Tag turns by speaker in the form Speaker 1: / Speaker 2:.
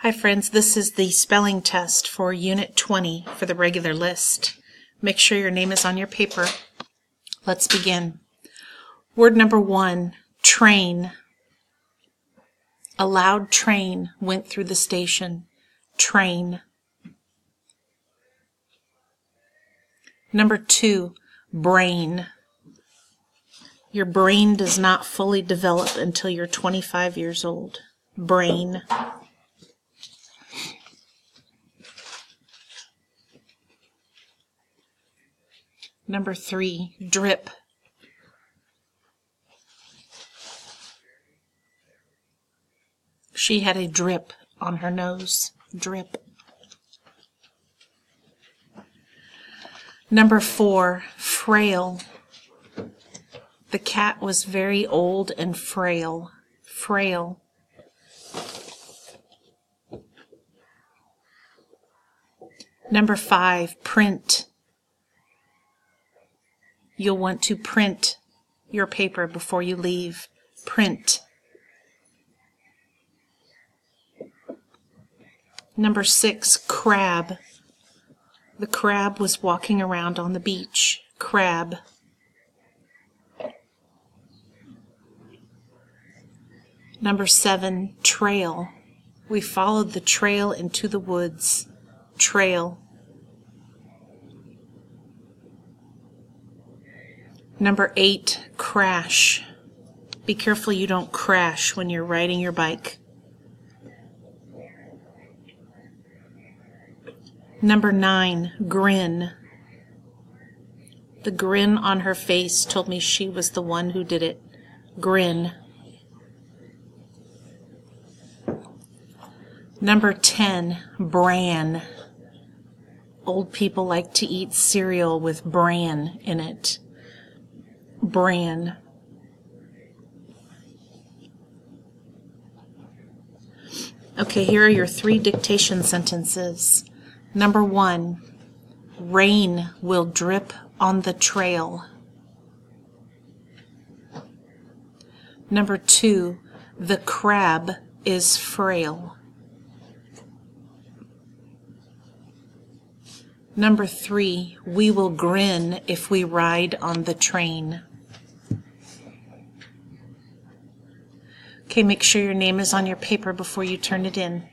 Speaker 1: Hi friends, this is the spelling test for Unit 20 for the regular list. Make sure your name is on your paper. Let's begin. Word number 1, train. A loud train went through the station. Train. Number 2, brain. Your brain does not fully develop until you're 25 years old. Brain. Number 3, drip. She had a drip on her nose. Drip. Number 4, frail. The cat was very old and frail. Frail. Number 5, print. You'll want to print your paper before you leave. Print. Number 6, crab. The crab was walking around on the beach. Crab. Number 7, trail. We followed the trail into the woods. Trail. Number 8, crash. Be careful you don't crash when you're riding your bike. Number 9, grin. The grin on her face told me she was the one who did it. Grin. Number 10, bran. Old people like to eat cereal with bran in it. Bran. Okay, here are your 3 dictation sentences. Number 1, rain will drip on the trail. Number 2, the crab is frail. Number 3, we will grin if we ride on the train. Okay, make sure your name is on your paper before you turn it in.